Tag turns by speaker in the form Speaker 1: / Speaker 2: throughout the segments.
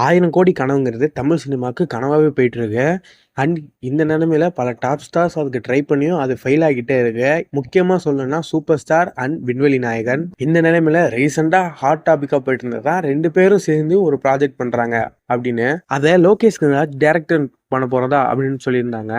Speaker 1: 1000 கோடி கனவுங்கிறது தமிழ் சினிமாவுக்கு கனவாவே போயிட்டு இருக்கு. அண்ட் இந்த நிலைமையில பல டாப் ஸ்டார்ஸ் அதுக்கு ட்ரை பண்ணியும் அது ஃபெயில் ஆகிட்டே இருக்கு. முக்கியமா சொல்லணும்னா சூப்பர் ஸ்டார் அண்ட் விண்வெளி நாயகன். இந்த நிலைமையில ரீசெண்டா ஹாட் டாபிக்கா போயிட்டு இருந்ததா 2 பேரும் சேர்ந்து ஒரு ப்ராஜெக்ட் பண்றாங்க அப்படின்னு. அதை லோகேஷ் கனகராஜ் டைரக்டர் பண்ண போறதா அப்படின்னு சொல்லியிருந்தாங்க.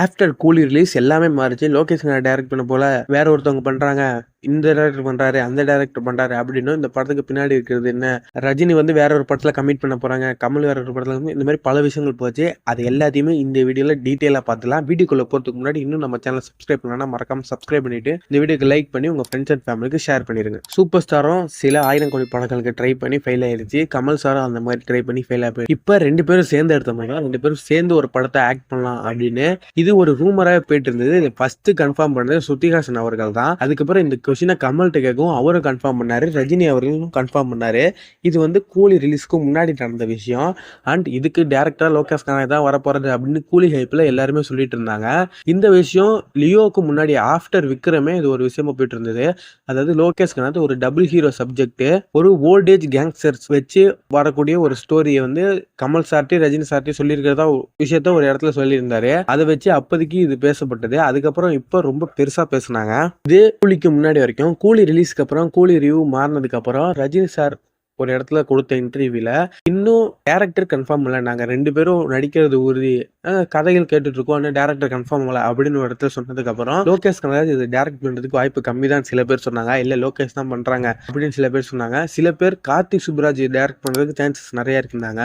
Speaker 1: ஆஃப்டர் கூலி ரிலீஸ் எல்லாமே மாறிச்சு. லோகேஷ் கனகராஜ் டைரக்ட் பண்ண போல வேற ஒருத்தவங்க பண்றாங்க, இந்த டைரக்டர் பண்றாரு, அந்த டைரக்டர் பண்றாரு அப்படின்னு. இந்த படத்துக்கு பின்னாடி இருக்கிறது என்ன, ரஜினி வந்து வேற ஒரு படத்துல கமிட் பண்ண போறாங்க, கமல் வேற ஒரு படத்துல இந்த மாதிரி பல விஷயங்கள் போச்சு. அது எல்லாத்தையுமே இந்த வீடியோல டீட்டெயிலா பார்த்துலாம். வீடியோக்குள்ள போறதுக்கு முன்னாடி இன்னும் நம்ம சேனல் சப்ஸ்கிரைப் பண்ணா மறக்காம சப்ஸ்கிரைப் பண்ணிட்டு இந்த வீடியோக்கு லைக் பண்ணி உங்க ஃப்ரெண்ட்ஸ் அண்ட் ஃபேமிலிக்கு ஷேர் பண்ணிருங்க. சூப்பர் ஸ்டாரும் சில 1000 கோடி படங்களுக்கு ட்ரை பண்ணி ஃபெயில் ஆயிருச்சு. கமல் சாரும் அந்த மாதிரி ட்ரை பண்ணி ஃபெயில் ஆகி இப்ப 2 பேரும் சேர்ந்து எடுத்த மாதிரி 2 பேரும் சேர்ந்து ஒரு படத்தை ஆக்ட் பண்ணலாம் அப்படின்னு இது ஒரு ரூமராக போயிட்டு இருந்தது. இது ஃபர்ஸ்ட் கன்ஃபார்ம் பண்ணது ஸ்ருதிஹாசன் அவர்கள் தான். அதுக்கப்புறம் இந்த கொஸ்டினை கமல்கிட்ட கேட்கவும் அவரும் கன்ஃபார்ம் பண்ணாரு, ரஜினி அவர்களும் கன்ஃபார்ம் பண்ணாரு. இது வந்து கூலி ரிலீஸ்க்கு முன்னாடி நடந்த விஷயம். அண்ட் இதுக்கு டேரக்டரா லோகேஷ் கனகராஜ் தான் வரப்போறது அப்படின்னு கூலி ஹைப்ல எல்லாருமே சொல்லிட்டு இருந்தாங்க. இந்த விஷயம் லியோவுக்கு முன்னாடி ஆஃப்டர் விக்ரமே இது ஒரு விஷயமா போயிட்டு இருந்தது. அதாவது லோகேஷ் கனகராஜ் ஒரு டபுள் ஹீரோ சப்ஜெக்ட், ஒரு ஓல்டேஜ் கேங்ஸ்டர்ஸ் வச்சு வரக்கூடிய ஒரு ஸ்டோரியை வந்து கமல் சார்ட்டி ரஜினி சார்ட்டி சொல்லியிருக்கிறதா விஷயத்த ஒரு இடத்துல சொல்லியிருந்தாரு. அதை வச்சு அப்போதைக்கு இது பேசப்பட்டது. அதுக்கப்புறம் இப்போ ரொம்ப பெருசா பேசினாங்க. இது கூலிக்கு முன்னாடி வரைக்கும், கூலி ரிலீஸ்க்கு அப்புறம் கூலி ரிவ்யூ மாறினதுக்கு அப்புறம் ரஜினி சார் ஒரு இடத்துல கொடுத்த இன்டர்வியூல இன்னும் டேரக்டர் கன்ஃபார்ம் இல்லை, நாங்க 2 பேரும் நடிக்கிறது உறுதி, கதைகள் கேட்டுட்டு இருக்கோம், ஆனால் டேரக்டர் கன்ஃபார்ம் இல்லை அப்படின்னு ஒரு இடத்துல சொன்னதுக்கு அப்புறம் லோகேஷ் கனகராஜ் இது டேரக்ட் பண்றதுக்கு வாய்ப்பு கம்மி தான் சில பேர் சொன்னாங்க. இல்ல லோகேஷ் தான் பண்றாங்க அப்படின்னு சில பேர் சொன்னாங்க. சில பேர் கார்த்திக் சுப்ராஜ் டேரக்ட் பண்றதுக்கு சான்சஸ் நிறைய இருந்தாங்க.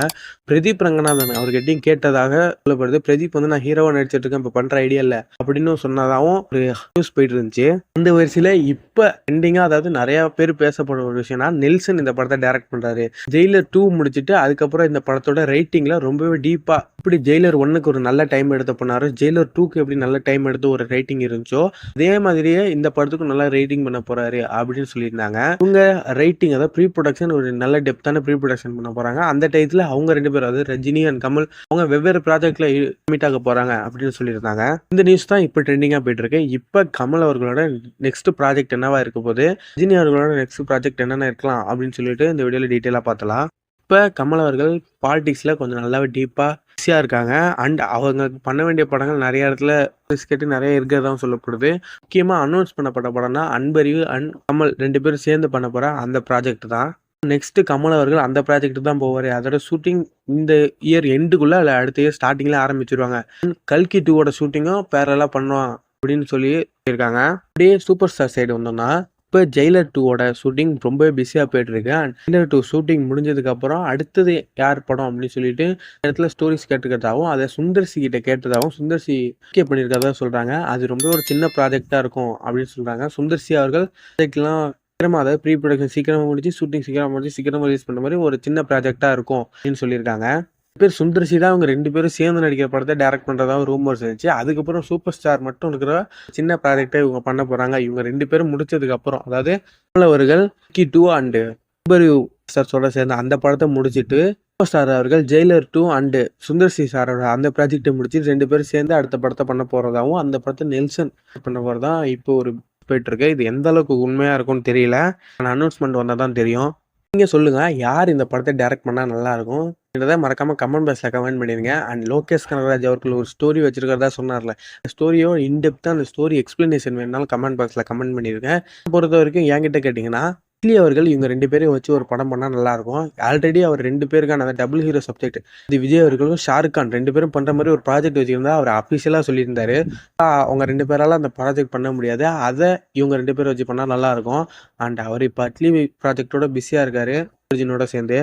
Speaker 1: பிரதீப் ரங்கநாதன் அவர்கிட்டையும் கேட்டதாக சொல்லப்படுது. பிரதீப் வந்து நான் ஹீரோவா நடிச்சிட்டு இருக்கேன், இப்ப பண்ற ஐடியா இல்ல அப்படின்னு சொன்னதாகவும் ஒரு நியூஸ் போயிட்டு இருந்துச்சு. அந்த வரிசையில இப்ப எண்டிங்கா, அதாவது நிறைய பேர் பேசப்படுற ஒரு விஷயம்னா, நெல்சன் இந்த படத்தை டேரக்ட் பண்றாரு. ஜெயிலர் 2 முடிச்சிட்டு அதுக்கப்புறம் இந்த படத்தோட ரைட்டிங்ல ரொம்பவே டீப்பா, இப்படி ஜெயிலர் 1க்கு ஒரு நல்ல டைம் எடுத்து பண்ணாரு, ஜெயிலர் 2க்கு எப்படி நல்ல டைம் எடுத்து ஒரு ரைட்டிங் இருந்துச்சோ அதே மாதிரியே இந்த படத்துக்கு நல்லா ரைட்டிங் பண்ண போறாரு அப்படின்னு சொல்லியிருந்தாங்க. இவங்க ரைட்டிங், அதாவது ப்ரீ ப்ரொடக்ஷன், ஒரு நல்ல டெப்தான ப்ரீ ப்ரொடக்ஷன் பண்ண போறாங்க. அந்த டைத்துல அவங்க 2 பேரும், அதாவது ரஜினி அண்ட் கமல், அவங்க வெவ்வேறு ப்ராஜெக்ட்ல மீட் ஆக போறாங்க அப்படின்னு சொல்லியிருந்தாங்க. இந்த நியூஸ் தான் இப்போ ட்ரெண்டிங்கா போயிட்டு இருக்கு. இப்ப கமல் அவர்களோட நெக்ஸ்ட் ப்ராஜெக்ட் என்னவா இருக்க போது, ரஜினி அவர்களோட நெக்ஸ்ட் ப்ராஜெக்ட் என்னென்ன இருக்கலாம் அப்படின்னு சொல்லிட்டு இந்த வீடியோல டீட்டெயிலா பார்த்தலாம். இப்ப கமல் அவர்கள் பாலிடிக்ஸ்ல கொஞ்சம் நல்லாவே டீப்பா பிஸியா இருக்காங்க. அண்ட் அவங்க பண்ண வேண்டிய படங்கள் நிறைய இடத்துல கேட்டு நிறைய இருக்கிறதா சொல்லப்படுது. முக்கியமா அனௌன்ஸ் பண்ணப்பட்ட படம்னா அன்பறிவு அண்ட் கமல் 2 பேரும் சேர்ந்து பண்ண போற அந்த ப்ராஜெக்ட் தான். நெக்ஸ்ட் கமல் அவர்கள் அந்த ப்ராஜெக்ட் தான் போவாரு. அதோட ஷூட்டிங் இந்த இயர் எண்டுக்குள்ள இல்ல அடுத்த இயர் ஸ்டார்டிங்ல ஆரம்பிச்சிருவாங்க. கல்கி 2வோட ஷூட்டிங்கும் பேரலா பண்ணுவான் அப்படின்னு சொல்லி இருக்காங்க. அப்படியே சூப்பர் ஸ்டார் சைடு வந்தோம்னா, இப்போ ஜெயிலர் 2வோட ஷூட்டிங் ரொம்பவே பிஸியாக போயிட்டு இருக்கு. அண்ட் ஜெயிலர் 2 ஷூட்டிங் முடிஞ்சதுக்கு அப்புறம் அடுத்தது யார் படம் அப்படின்னு சொல்லிட்டு இடத்துல ஸ்டோரிஸ் கேட்டுக்கிறதாகவும் அதை சுந்தர்சி கிட்ட கேட்டதாகவும் சுந்தர்சி ஓகே பண்ணியிருக்கதா சொல்றாங்க. அது ரொம்ப ஒரு சின்ன ப்ராஜெக்டா இருக்கும் அப்படின்னு சொல்றாங்க. சுந்தர்சி அவர்கள் ப்ராஜெக்ட்லாம் சீக்கிரமா, அதாவது ப்ரீ ப்ரொடக்ஷன் சீக்கிரமா முடிச்சு ஷூட்டிங் சீக்கிரமா முடிச்சு சீக்கிரமா ரிலீஸ் பண்ண மாதிரி ஒரு சின்ன ப்ராஜெக்டா இருக்கும் அப்படின்னு சொல்லியிருக்காங்க. பேர் சுந்தர்சி தான் அவங்க 2 பேரும் சேர்ந்து நடிக்கிற படத்தை டைரக்ட் பண்றதாக ரூமர்ஸ் இருந்துச்சு. அதுக்கப்புறம் சூப்பர் ஸ்டார் மட்டும் இருக்கிற சின்ன ப்ராஜெக்டை இவங்க பண்ண போறாங்க. இவங்க 2 பேரும் முடிச்சதுக்கு அப்புறம், அதாவது அவர்கள் 2 அண்ட் ஸ்டார்ஸோட சேர்ந்து அந்த படத்தை முடிச்சிட்டு சூப்பர் ஸ்டார் அவர்கள் ஜெயிலர் 2 அண்ட் சுந்தர்சி சாரோட அந்த ப்ராஜெக்டை முடிச்சுட்டு 2 பேரும் சேர்ந்து அடுத்த படத்தை பண்ண போறதாகவும் அந்த படத்தை நெல்சன் பண்ண போறதான் இப்போ ஒரு போயிட்டு இருக்கு. இது எந்த அளவுக்கு உண்மையா இருக்கும்னு தெரியல. அனௌன்ஸ்மெண்ட் வந்தா தான் தெரியும். நீங்க சொல்லுங்க, யார் இந்த படத்தை டைரக்ட் பண்ணா நல்லா இருக்கும்? மறக்காம கமெண்ட் பாக்ஸ்ல கமெண்ட் பண்ணிருங்க. அண்ட் லோகேஷ் கனகராஜ் அவர்கள் ஒரு ஸ்டோரி வச்சிருக்கிறதா சொன்னார்ல, ஸ்டோரியோ இன்டெப்தா அந்த ஸ்டோரி எக்ஸ்பிளனேஷன் வேணுனாலும் கமெண்ட் பாக்ஸ்ல கமெண்ட் பண்ணிருக்கேன். பொறுத்த வரைக்கும் என்கிட்ட கேட்டீங்கன்னா, அவர்கள் இவங்க 2 பேரையும் வச்சு ஒரு படம் பண்ணா நல்லா இருக்கும். ஆல்ரெடி அவர் 2 பேருக்கான அந்த டபுள் ஹீரோ சப்ஜெக்ட், இது விஜய் அவர்களும் ஷாருக் கான் 2 பேரும் பண்ற மாதிரி ஒரு ப்ராஜெக்ட் வச்சிருந்தா அவர் அபிஷியலா சொல்லியிருந்தாரு. அவங்க 2 பேரால அந்த ப்ராஜெக்ட் பண்ண முடியாது, அதை இவங்க 2 பேரும் வச்சு பண்ணா நல்லா இருக்கும். அண்ட் அவர் இப்போ அட்லி ப்ராஜெக்டோட பிஸியா இருக்காரு அர்ஜுனோட சேர்ந்து.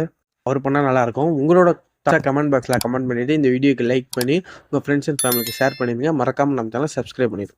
Speaker 1: அவர் பண்ணா நல்லா இருக்கும். உங்களோட கமெண்ட் பாக்ஸ்ல கமெண்ட் பண்ணிட்டு இந்த வீடியோக்கு லைக் பண்ணி உங்க ஃப்ரெண்ட்ஸ் அண்ட் ஃபேமிலிக்கு ஷேர் பண்ணிடுங்க. மறக்காம நம்ம சேனலை சப்ஸ்கிரைப் பண்ணிடுங்க.